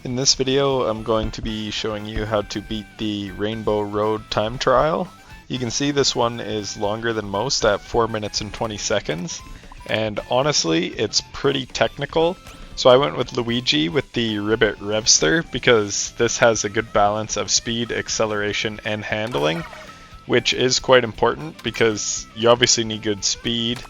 In this video, I'm going to be showing you how to beat the Rainbow Road time trial. You can see this one is longer than most at 4 minutes and 20 seconds, and honestly, it's pretty technical. So I went with Luigi with the Ribbit Revster because this has a good balance of speed, acceleration, and handling, which is quite important because you obviously need good speed,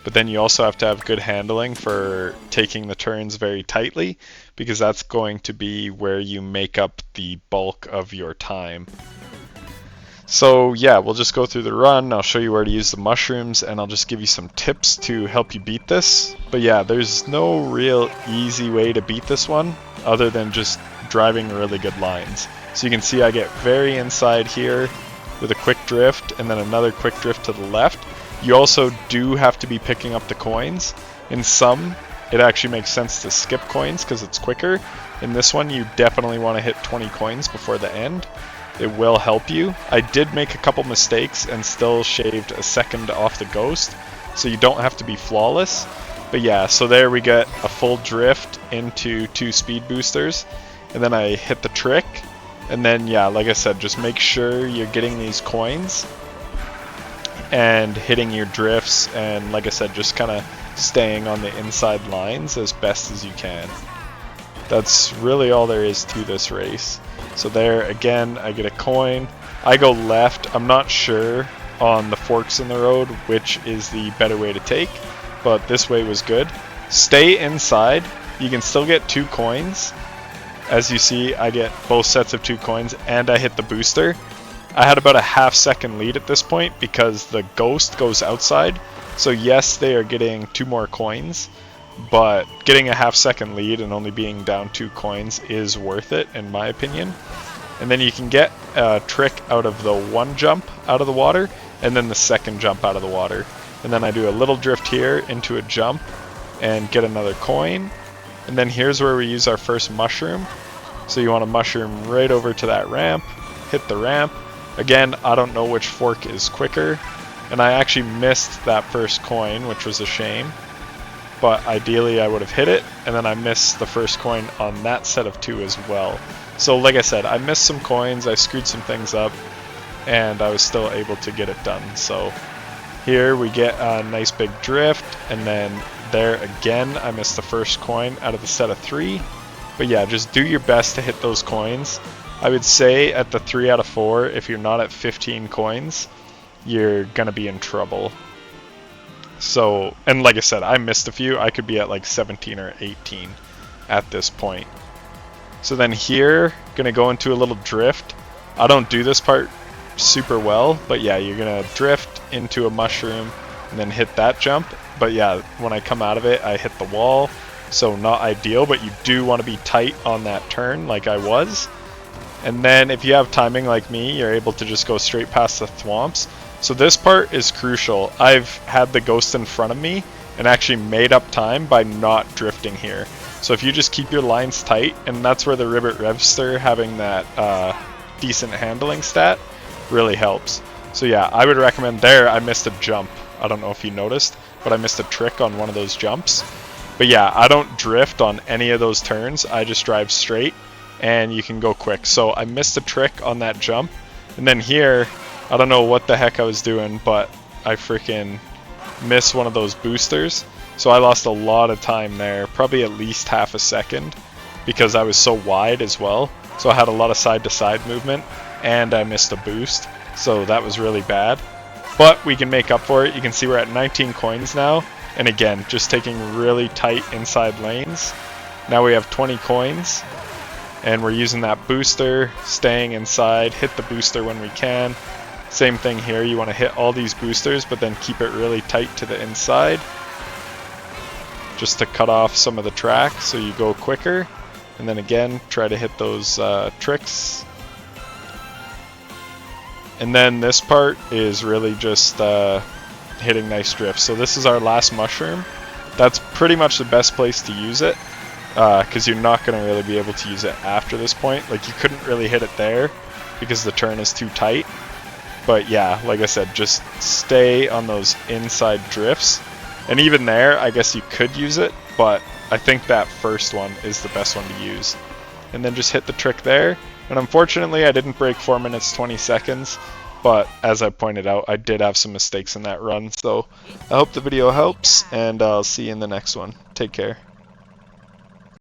but then you also have to have good handling for taking the turns very tightly, because that's going to be where you make up the bulk of your time. So yeah, we'll just go through the run, I'll show you where to use the mushrooms, and I'll just give you some tips to help you beat this. But yeah, there's no real easy way to beat this one, other than just driving really good lines. So you can see I get very inside here with a quick drift, and then another quick drift to the left. You also do have to be picking up the coins. In some, it actually makes sense to skip coins because it's quicker. In this one, you definitely want to hit 20 coins before the end. It will help you. I did make a couple mistakes and still shaved a second off the ghost, so you don't have to be flawless. But yeah, so there we get a full drift into 2 speed boosters, and then I hit the trick. And then yeah, like I said, just make sure you're getting these coins and hitting your drifts, and like I said, just kind of staying on the inside lines as best as you can. That's really all there is to this race. So there, again, I get a coin. I go left. I'm not sure on the forks in the road which is the better way to take, but this way was good. Stay inside. You can still get 2 coins. As you see, I get both sets of 2 coins, and I hit the booster. I had about a half-second lead at this point because the ghost goes outside. So yes, they are getting 2 more coins, but getting a half-second lead and only being down 2 coins is worth it, in my opinion. And then you can get a trick out of the 1 jump out of the water, and then the 2nd jump out of the water. And then I do a little drift here into a jump and get another coin. And then here's where we use our first mushroom. So you want to mushroom right over to that ramp, hit the ramp. Again, I don't know which fork is quicker, and I actually missed that first coin, which was a shame. But ideally I would have hit it, and then I missed the first coin on that set of 2 as well. So like I said, I missed some coins, I screwed some things up, and I was still able to get it done. So here we get a nice big drift, and then there again I missed the first coin out of the set of 3. But yeah, just do your best to hit those coins. I would say at the 3 out of 4, if you're not at 15 coins, you're gonna be in trouble. So, and like I said, I missed a few. I could be at like 17 or 18 at this point. So then here, gonna go into a little drift. I don't do this part super well, but yeah, you're gonna drift into a mushroom and then hit that jump. But yeah, when I come out of it, I hit the wall. So not ideal, but you do want to be tight on that turn like I was. And then if you have timing like me, you're able to just go straight past the thwomps. So this part is crucial. I've had the ghost in front of me and actually made up time by not drifting here. So if you just keep your lines tight, and that's where the Ribbit Revster having that decent handling stat really helps. So yeah, I would recommend there. I missed a jump. I don't know if you noticed, but I missed a trick on one of those jumps. But yeah, I don't drift on any of those turns. I just drive straight, and you can go quick. So I missed a trick on that jump, and then here, I don't know what the heck I was doing, but I freaking missed one of those boosters. So I lost a lot of time there, probably at least half a second, because I was so wide as well. So I had a lot of side-to-side movement, and I missed a boost. So that was really bad. But we can make up for it. You can see we're at 19 coins now. And again, just taking really tight inside lanes. Now we have 20 coins. And we're using that booster, staying inside, hit the booster when we can. Same thing here, you want to hit all these boosters, but then keep it really tight to the inside, just to cut off some of the track so you go quicker. And then again, try to hit those tricks. And then this part is really just hitting nice drifts. So this is our last mushroom. That's pretty much the best place to use it, because you're not going to really be able to use it after this point. Like, you couldn't really hit it there because the turn is too tight. But yeah, like I said, just stay on those inside drifts. And even there, I guess you could use it, but I think that first one is the best one to use. and then just hit the trick there. And unfortunately I didn't break 4 minutes 20 seconds, but as I pointed out, I did have some mistakes in that run. So I hope the video helps, and I'll see you in the next one. Take care.